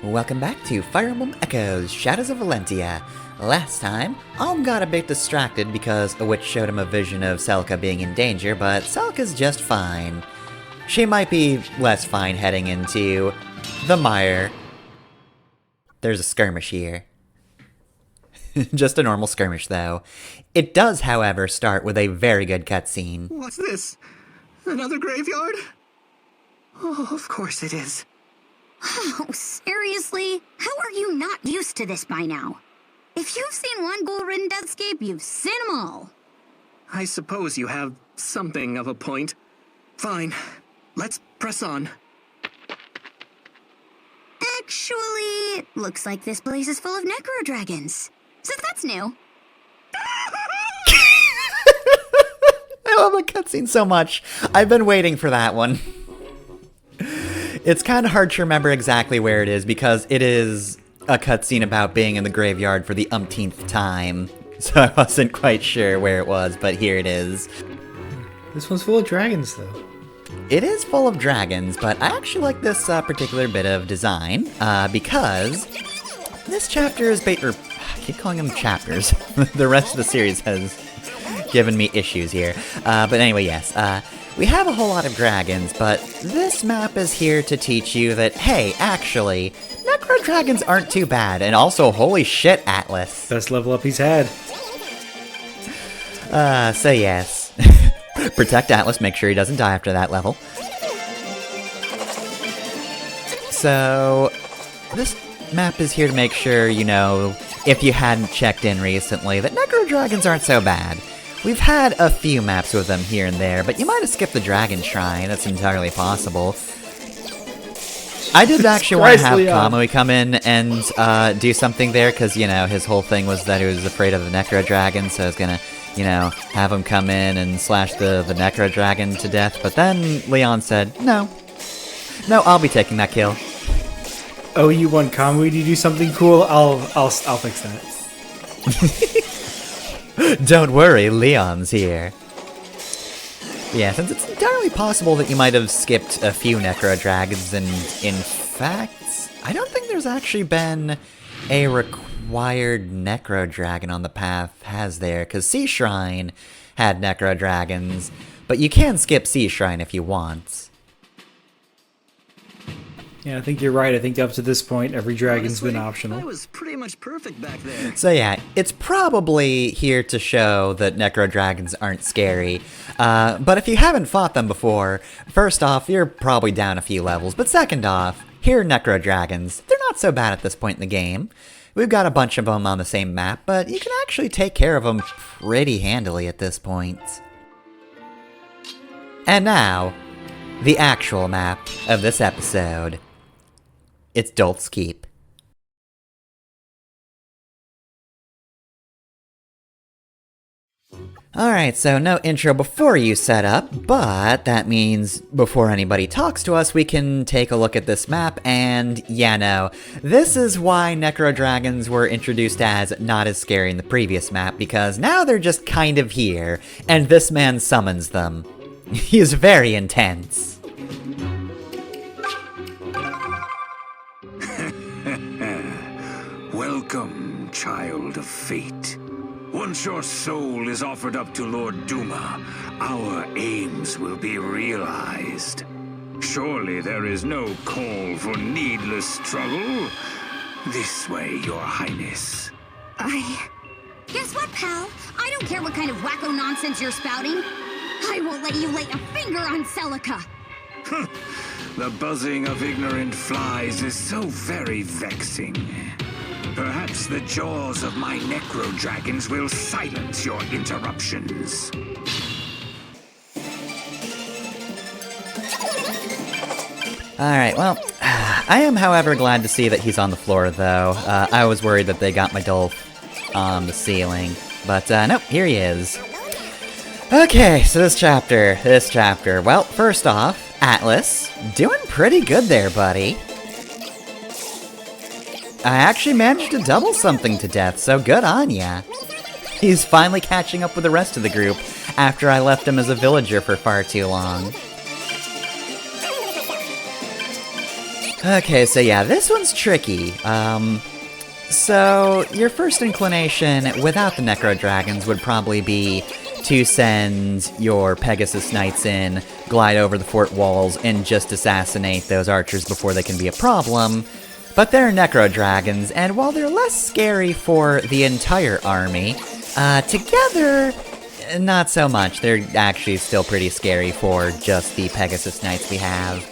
Welcome back to Fire Emblem Echoes, Shadows of Valentia. Last time, Alm got a bit distracted because a witch showed him a vision of Celica being in danger, but Celica's just fine. She might be less fine heading into the mire. There's a skirmish here. Just a normal skirmish, though. It does, however, start with a very good cutscene. What's this? Another graveyard? Oh, of course it is. Oh, seriously? How are you not used to this by now? If you've seen one ghoul-ridden deathscape, you've seen them all. I suppose you have something of a point. Fine. Let's press on. Actually, it looks like this place is full of necro-dragons. So that's new. I love the cutscene so much. I've been waiting for that one. It's kind of hard to remember exactly where it is because it is a cutscene about being in the graveyard for the umpteenth time. So I wasn't quite sure where it was, but here it is. This one's full of dragons, though. It is full of dragons, but I actually like this particular bit of design because this chapter is I keep calling them chapters. The rest of the series has given me issues here. But anyway, yes. We have a whole lot of dragons, but this map is here to teach you that, hey, actually, necro dragons aren't too bad, and also, holy shit, Atlas. Best level up he's had. So yes. Protect Atlas, make sure he doesn't die after that level. So, this map is here to make sure, you know, if you hadn't checked in recently, that necro dragons aren't so bad. We've had a few maps with them here and there, but you might have skipped the Dragon Shrine. That's entirely possible. I did actually want to have Kamui come in and do something there, because, you know, his whole thing was that he was afraid of the Necro Dragon, so I was gonna, you know, have him come in and slash the Necro Dragon to death, but then Leon said, no. No, I'll be taking that kill. Oh, you want Kamui to do something cool? I'll fix that. Don't worry, Leon's here. Yeah, since it's entirely possible that you might have skipped a few Necro Dragons, and in fact, I don't think there's actually been a required Necro Dragon on the path, has there? Because Sea Shrine had Necro Dragons, but you can skip Sea Shrine if you want. Yeah, I think you're right. I think up to this point, every dragon's Honestly, been optional. I was pretty much perfect back there. So yeah, it's probably here to show that Necro Dragons aren't scary. But if you haven't fought them before, first off, you're probably down a few levels. But second off, here are Necro Dragons. They're not so bad at this point in the game. We've got a bunch of them on the same map, but you can actually take care of them pretty handily at this point. And now, the actual map of this episode. It's Dolth's Keep. Alright, so no intro before you set up, but that means before anybody talks to us, we can take a look at this map, and yeah, no, this is why Necro Dragons were introduced as not as scary in the previous map, because now they're just kind of here, and this man summons them. He is very intense. Welcome, child of fate. Once your soul is offered up to Lord Duma, our aims will be realized. Surely there is no call for needless struggle. This way, your highness. Guess what, pal? I don't care what kind of wacko nonsense you're spouting. I won't let you lay a finger on Celica. The buzzing of ignorant flies is so very vexing. Perhaps the jaws of my necro dragons will silence your interruptions. Alright, well, I am, however, glad to see that he's on the floor, though. I was worried that they got my Dolth on the ceiling. But, nope, here he is. Okay, so this chapter. Well, first off, Atlas, doing pretty good there, buddy. I actually managed to double something to death, so good on ya. He's finally catching up with the rest of the group after I left him as a villager for far too long. Okay, so yeah, this one's tricky. So your first inclination without the Necro Dragons would probably be to send your Pegasus Knights in, glide over the fort walls, and just assassinate those archers before they can be a problem. But they're Necro Dragons, and while they're less scary for the entire army, together, not so much. They're actually still pretty scary for just the Pegasus Knights we have.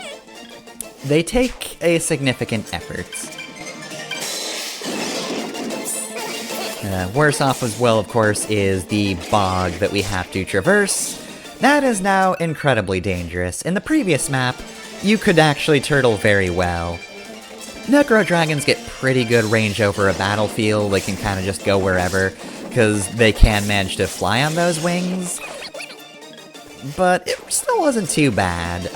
They take a significant effort. Worse off as well, of course, is the bog that we have to traverse. That is now incredibly dangerous. In the previous map, you could actually turtle very well. Necro Dragons get pretty good range over a battlefield. They can kind of just go wherever, because they can manage to fly on those wings. But it still wasn't too bad,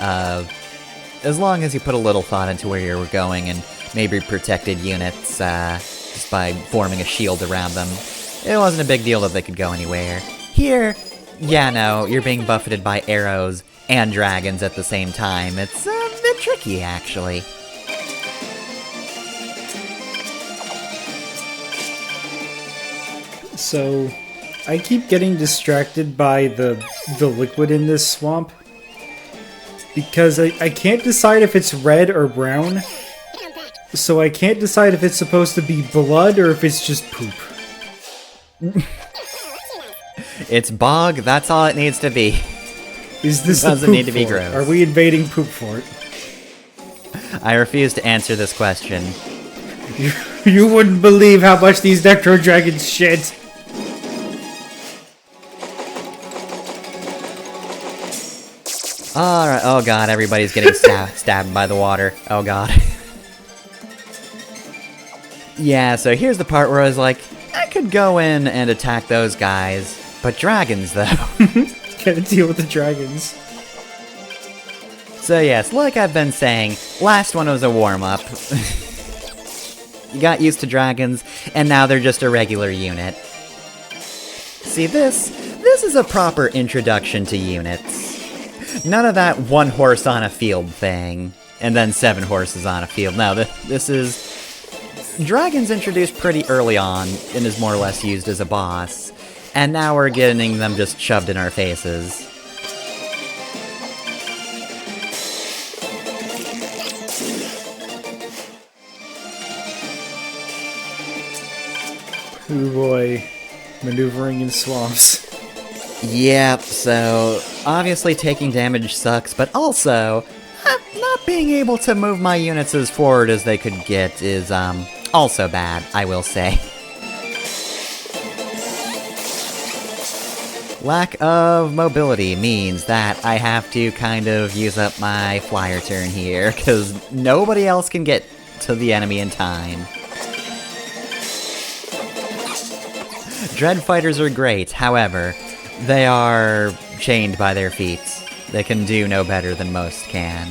as long as you put a little thought into where you were going and maybe protected units, just by forming a shield around them. It wasn't a big deal that they could go anywhere. Here, yeah, no, you're being buffeted by arrows and dragons at the same time. It's a bit tricky, actually. So, I keep getting distracted by the liquid in this swamp. Because I can't decide if it's red or brown. So I can't decide if it's supposed to be blood or if it's just poop. It's bog, that's all it needs to be. Is this Doesn't the poop need to be fort? gross. Are we invading poop fort? I refuse to answer this question. You wouldn't believe how much these Necro Dragons shit. Alright, oh god, everybody's getting stabbed by the water. Oh god. Yeah, so here's the part where I was like, I could go in and attack those guys, but dragons though. Gotta deal with the dragons. So yes, like I've been saying, last one was a warm-up. You got used to dragons, and now they're just a regular unit. See, this is a proper introduction to units. None of that one horse on a field thing, and then 7 horses on a field. No, this is... Dragons introduced pretty early on, and is more or less used as a boss, and now we're getting them just shoved in our faces. Ooh boy, maneuvering in swamps. Yep, so obviously taking damage sucks, but also not being able to move my units as forward as they could get is also bad, I will say. Lack of mobility means that I have to kind of use up my flyer turn here, because nobody else can get to the enemy in time. Dread fighters are great, however, they are chained by their feet. They can do no better than most can.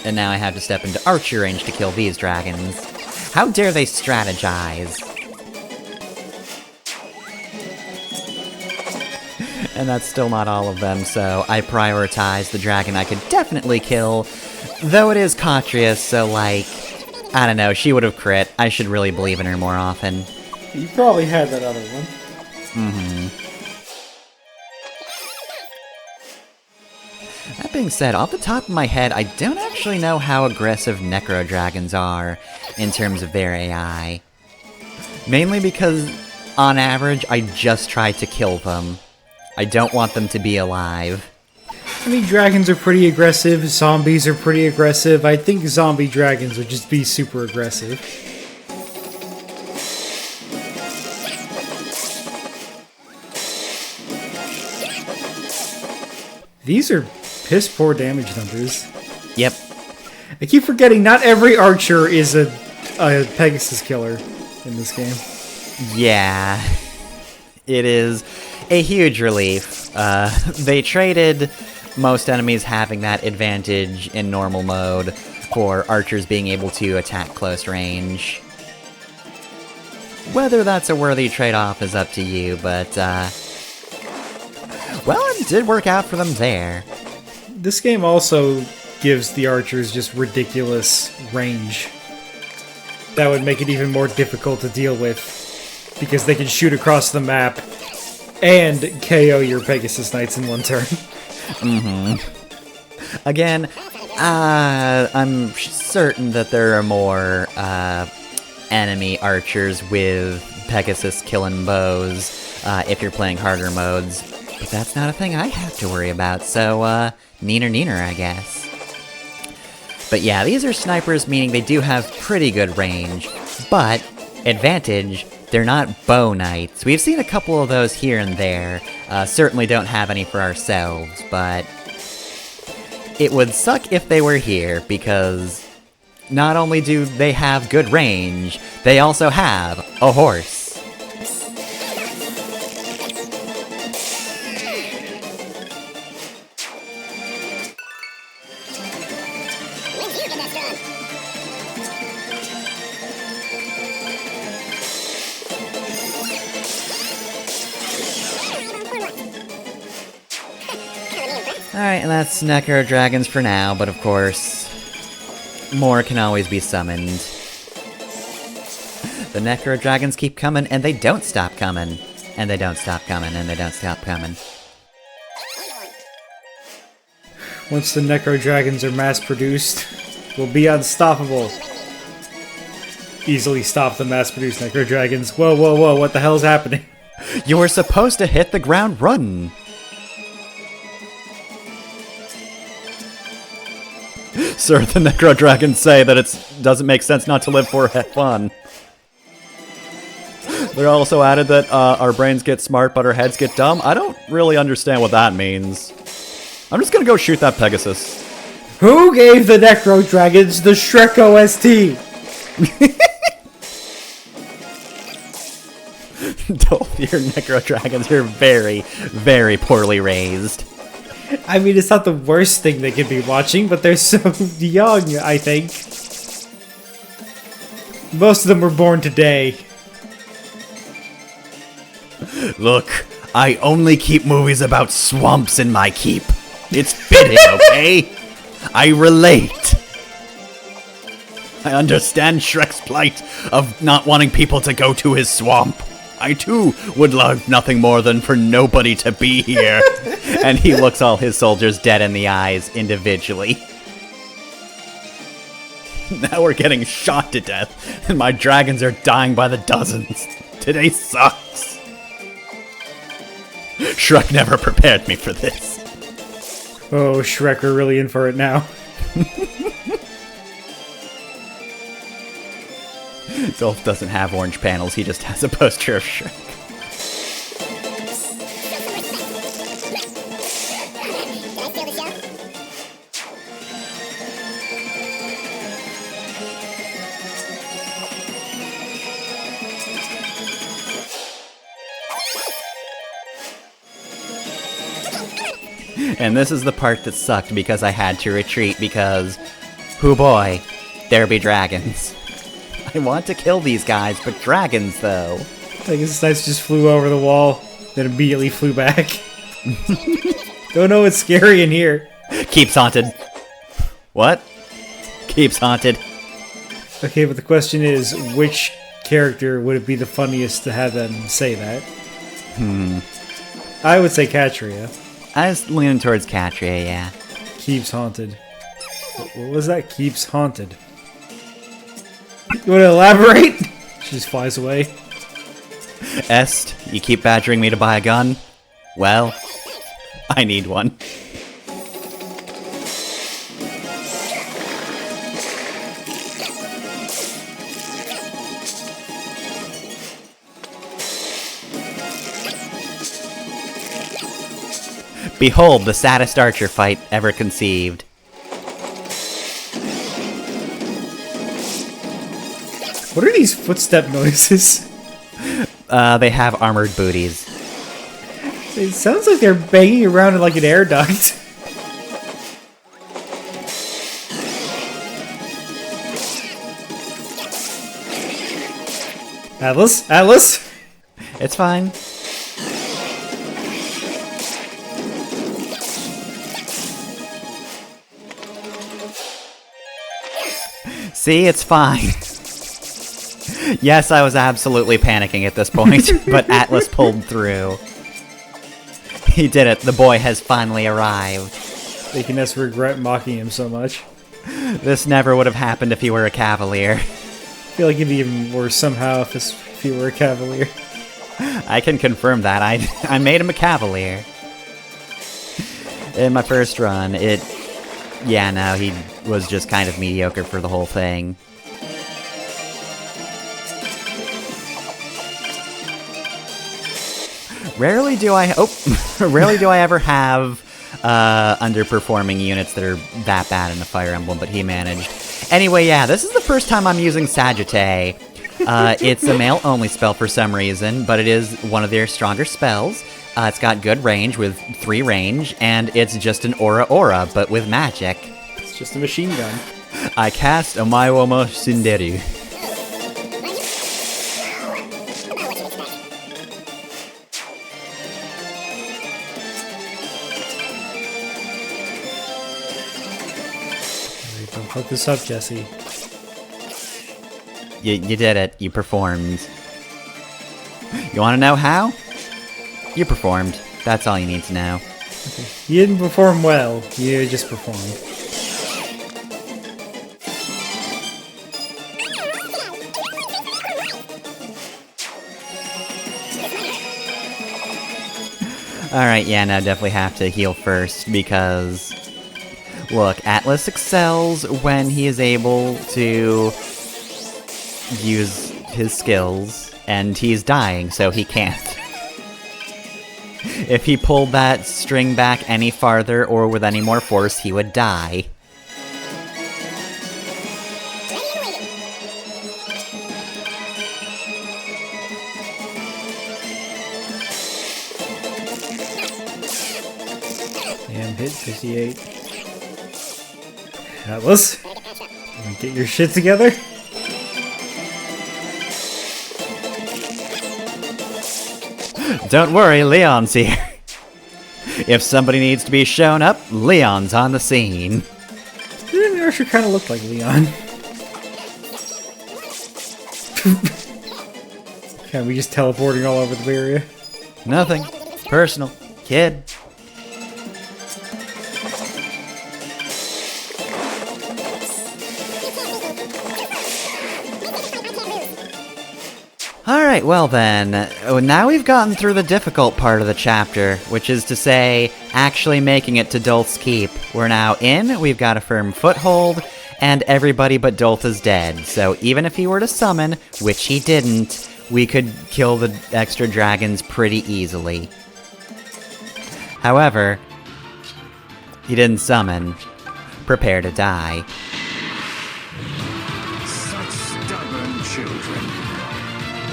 And now I have to step into archer range to kill these dragons. How dare they strategize? And that's still not all of them, so I prioritize the dragon I could definitely kill. Though it is Catrius, so like, I don't know, she would have crit. I should really believe in her more often. You probably had that other one. Mm-hmm. That being said, off the top of my head, I don't actually know how aggressive Necro Dragons are in terms of their AI. Mainly because, on average, I just try to kill them. I don't want them to be alive. I mean, dragons are pretty aggressive, zombies are pretty aggressive. I think zombie dragons would just be super aggressive. These are piss poor damage numbers. Yep. I keep forgetting not every archer is a Pegasus killer in this game. Yeah. It is a huge relief. They traded most enemies having that advantage in normal mode for archers being able to attack close range. Whether that's a worthy trade-off is up to you, but, well, it did work out for them there. This game also gives the archers just ridiculous range. That would make it even more difficult to deal with, because they can shoot across the map and KO your Pegasus Knights in one turn. Again, I'm certain that there are more enemy archers with Pegasus killing bows if you're playing harder modes, but that's not a thing I have to worry about, so neener, I guess. But yeah, these are snipers, meaning they do have pretty good range, but advantage, they're not bow knights. We've seen a couple of those here and there, certainly don't have any for ourselves, but it would suck if they were here, because not only do they have good range, they also have a horse. Alright, and that's Necro Dragons for now, but of course, more can always be summoned. The Necro Dragons keep coming, and they don't stop coming. And they don't stop coming, and they don't stop coming. Once the Necro Dragons are mass-produced, we'll be unstoppable. Easily stop the mass-produced Necro Dragons. Whoa, whoa, whoa, what the hell's happening? You were supposed to hit the ground running! Sir, the Necro Dragons say that it doesn't make sense not to live for fun. They also added that our brains get smart but our heads get dumb. I don't really understand what that means. I'm just gonna go shoot that Pegasus. Who gave the Necro Dragons the Shrek OST? Dolth, your Necro Dragons are very, very poorly raised. I mean, it's not the worst thing they could be watching, but they're so young, I think. Most of them were born today. Look, I only keep movies about swamps in my keep. It's fitting, okay? I relate. I understand Shrek's plight of not wanting people to go to his swamp. I too would love nothing more than for nobody to be here. And he looks all his soldiers dead in the eyes individually. Now we're getting shot to death, and my dragons are dying by the dozens. Today sucks. Shrek never prepared me for this. Oh, Shrek, we're really in for it now. Dolph doesn't have orange panels, he just has a poster of Shrek. And this is the part that sucked because I had to retreat because, hoo boy, there be dragons. I want to kill these guys, but dragons though. Pegasus Knights just flew over the wall, then immediately flew back. Don't know what's scary in here. Keeps haunted. What? Keeps haunted. Okay, but the question is, which character would it be the funniest to have them say that? I would say Katria. I was leaning towards Katria, yeah. Keeps haunted. What was that? Keeps haunted. You want to elaborate? She just flies away. Est, you keep badgering me to buy a gun? Well, I need one. Behold the saddest archer fight ever conceived. What are these footstep noises? They have armored booties. It sounds like they're banging around in like an air duct. Atlas? Atlas? It's fine. See, it's fine. Yes, I was absolutely panicking at this point, but Atlas pulled through. He did it. The boy has finally arrived. Making us regret mocking him so much. This never would have happened if he were a cavalier. I feel like it'd be even worse somehow if he were a cavalier. I can confirm that. I made him a cavalier. In my first run, yeah, no, he was just kind of mediocre for the whole thing. Rarely do I ever have underperforming units that are that bad in a Fire Emblem, but he managed. Anyway, yeah, this is the first time I'm using Sagittae. It's a male-only spell for some reason, but it is one of their stronger spells. It's got good range with 3 range, and it's just an aura, but with magic. It's just a machine gun. I cast Omaiwama Sunderu. Don't fuck this up, Jesse. You did it. You performed. You want to know how? You performed. That's all you need to know. Okay. You didn't perform well. You just performed. Alright, yeah, no, definitely have to heal first, because... Look, Atlas excels when he is able to use his skills, and he's dying, so he can't. If he pulled that string back any farther, or with any more force, he would die. Damn, hit 58. Atlas, get your shit together. Don't worry, Leon's here. If somebody needs to be shown up, Leon's on the scene. Didn't Ursher kind of look like Leon? Can't we just teleporting all over the area? Nothing. Personal. Kid. Alright, well then, now we've gotten through the difficult part of the chapter, which is to say, actually making it to Dolth's Keep. We're now in, we've got a firm foothold, and everybody but Dolth is dead, so even if he were to summon, which he didn't, we could kill the extra dragons pretty easily. However, he didn't summon. Prepare to die. Such stubborn children.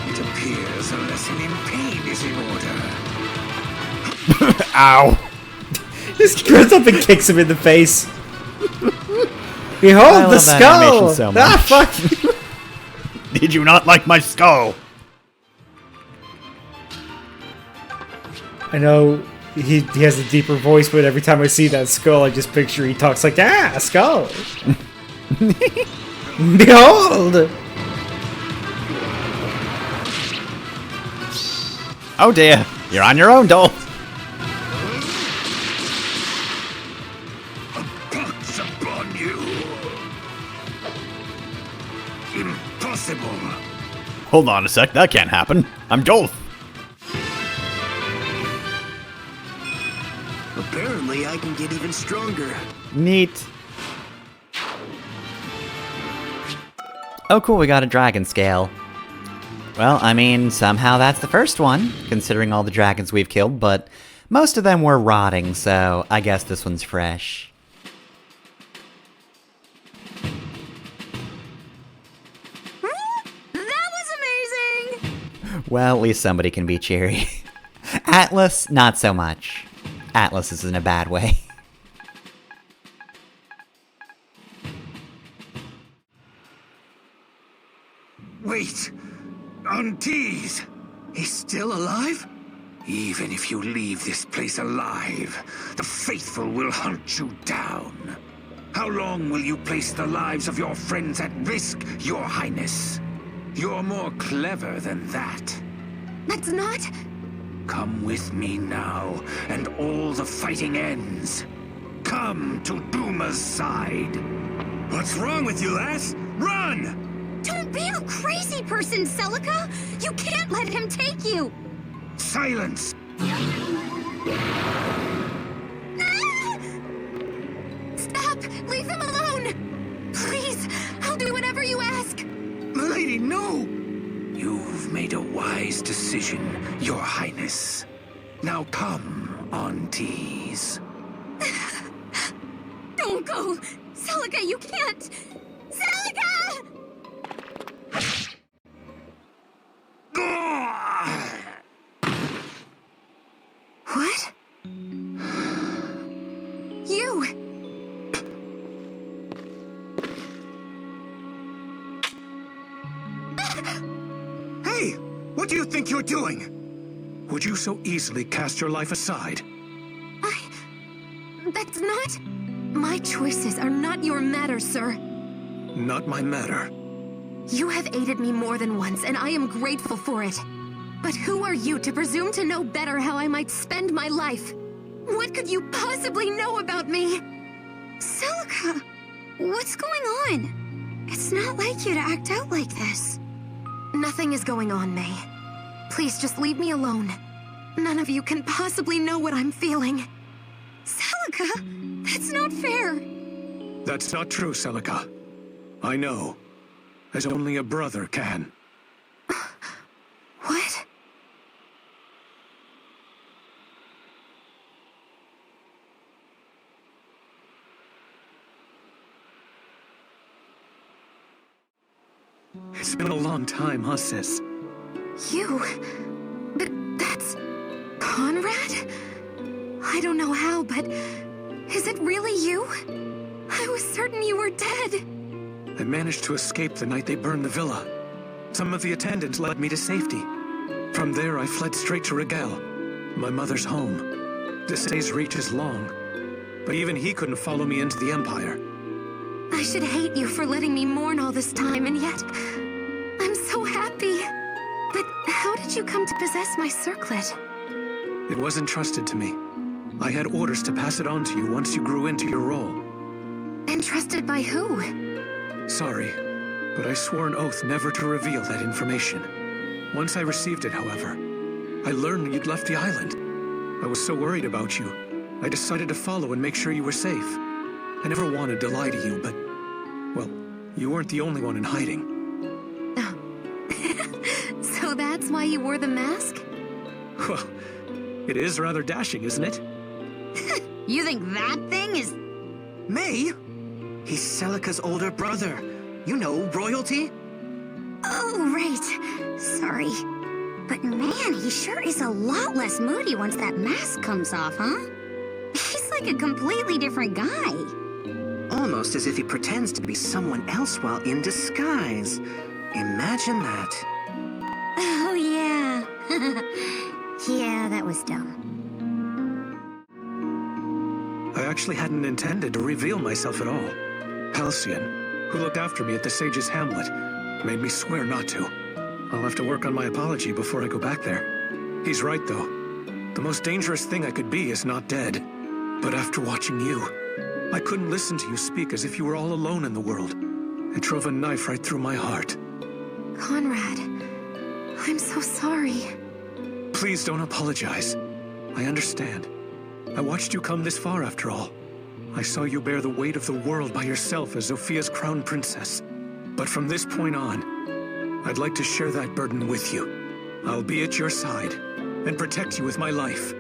It appears a lesson in pain is in order. Ow! Just runs up and kicks him in the face. I Behold the love that animation skull! so Ah, much. fuck! Did you not like my skull? I know he has a deeper voice, but every time I see that skull, I just picture he talks like, ah, skull! Behold! Oh dear, you're on your own, Dolth. A pox upon you! Impossible! Hold on a sec, that can't happen. I'm Dolth. Apparently, I can get even stronger. Neat. Oh cool, we got a dragon scale. Well, I mean, somehow that's the first one, considering all the dragons we've killed, but most of them were rotting, so I guess this one's fresh. That was amazing! Well, at least somebody can be cheery. Atlas, not so much. Atlas is in a bad way. Wait! Untease! He's still alive? Even if you leave this place alive, the faithful will hunt you down. How long will you place the lives of your friends at risk, Your Highness? You're more clever than that. That's not... Come with me now, and all the fighting ends. Come to Duma's side. What's wrong with you, lass? Run! Don't be a crazy person, Celica! You can't let him take you! Silence! Ah! Stop! Leave him alone! Please, I'll do whatever you ask! Milady, no! You've made a wise decision, Your Highness. Now come, aunties. Don't go! Celica, you can't! Celica! What? You! Hey! What do you think you're doing? Would you so easily cast your life aside? That's not... My choices are not your matter, sir. Not my matter. You have aided me more than once, and I am grateful for it. But who are you to presume to know better how I might spend my life? What could you possibly know about me? Celica, what's going on? It's not like you to act out like this. Nothing is going on, May. Please just leave me alone. None of you can possibly know what I'm feeling. Celica, that's not fair. That's not true, Celica. I know. As only a brother can. What? It's been a long time, huh, sis? You? But that's... Conrad? I don't know how, but... Is it really you? I was certain you were dead. I managed to escape the night they burned the villa. Some of the attendants led me to safety. From there, I fled straight to Rigel, my mother's home. This day's reach is long, but even he couldn't follow me into the Empire. I should hate you for letting me mourn all this time, and yet... I'm so happy. But how did you come to possess my circlet? It was entrusted to me. I had orders to pass it on to you once you grew into your role. Entrusted by who? Sorry, but I swore an oath never to reveal that information. Once I received it, however, I learned you'd left the island. I was so worried about you, I decided to follow and make sure you were safe. I never wanted to lie to you, but... well, you weren't the only one in hiding. So that's why you wore the mask? Well, it is rather dashing, isn't it? You think that thing is... May? He's Celica's older brother. You know, royalty? Oh, right. Sorry. But man, he sure is a lot less moody once that mask comes off, huh? He's like a completely different guy. Almost as if he pretends to be someone else while in disguise. Imagine that. Oh, yeah. Yeah, that was dumb. I actually hadn't intended to reveal myself at all. Halcyon, who looked after me at the Sage's Hamlet, made me swear not to. I'll have to work on my apology before I go back there. He's right, though. The most dangerous thing I could be is not dead. But after watching you, I couldn't listen to you speak as if you were all alone in the world. It drove a knife right through my heart. Conrad, I'm so sorry. Please don't apologize. I understand. I watched you come this far after all. I saw you bear the weight of the world by yourself as Zophia's crown princess. But from this point on, I'd like to share that burden with you. I'll be at your side and protect you with my life.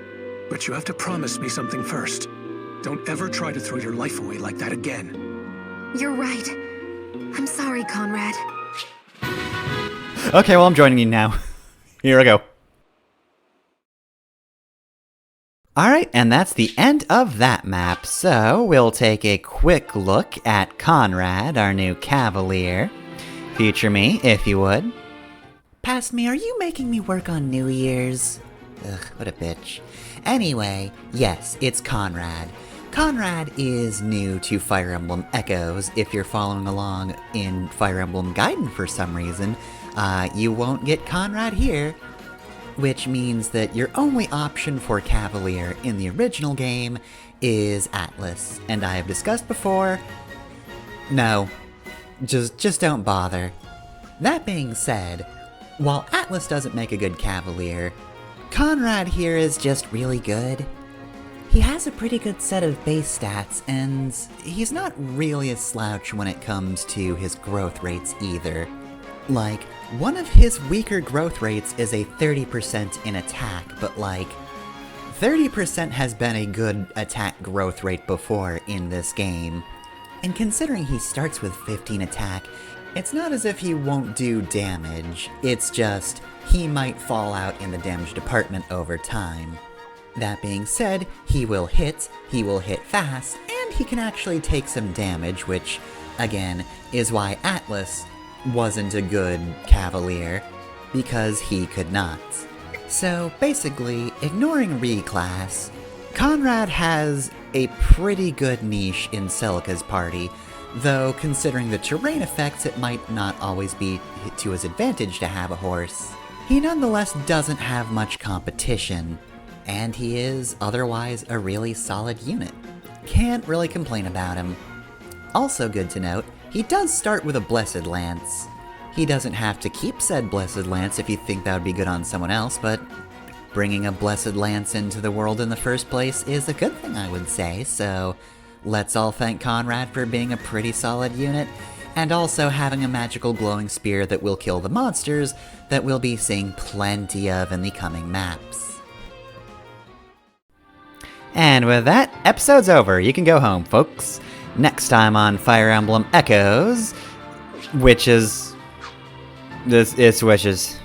But you have to promise me something first. Don't ever try to throw your life away like that again. You're right. I'm sorry, Conrad. Okay, well, I'm joining you now. Here I go. Alright, and that's the end of that map, so we'll take a quick look at Conrad, our new cavalier. Feature me, if you would. Past me, are you making me work on New Year's? Ugh, what a bitch. Anyway, yes, it's Conrad. Conrad is new to Fire Emblem Echoes. If you're following along in Fire Emblem Gaiden for some reason, you won't get Conrad here, which means that your only option for Cavalier in the original game is Atlas. And I have discussed before, no, just don't bother. That being said, while Atlas doesn't make a good Cavalier, Conrad here is just really good. He has a pretty good set of base stats, and he's not really a slouch when it comes to his growth rates either. Like, one of his weaker growth rates is a 30% in attack, but like, 30% has been a good attack growth rate before in this game. And considering he starts with 15 attack, it's not as if he won't do damage, it's just he might fall out in the damage department over time. That being said, he will hit fast, and he can actually take some damage, which, again, is why Atlas wasn't a good Cavalier, because he could not. So basically, ignoring reclass, Conrad has a pretty good niche in Celica's party, though considering the terrain effects it might not always be to his advantage to have a horse. He nonetheless doesn't have much competition, and he is otherwise a really solid unit. Can't really complain about him. Also good to note, he does start with a Blessed Lance. He doesn't have to keep said Blessed Lance if you think that would be good on someone else, but bringing a Blessed Lance into the world in the first place is a good thing, I would say, so let's all thank Conrad for being a pretty solid unit, and also having a magical glowing spear that will kill the monsters that we'll be seeing plenty of in the coming maps. And with that, episode's over. You can go home, folks. Next time on Fire Emblem Echoes, witches. It's witches.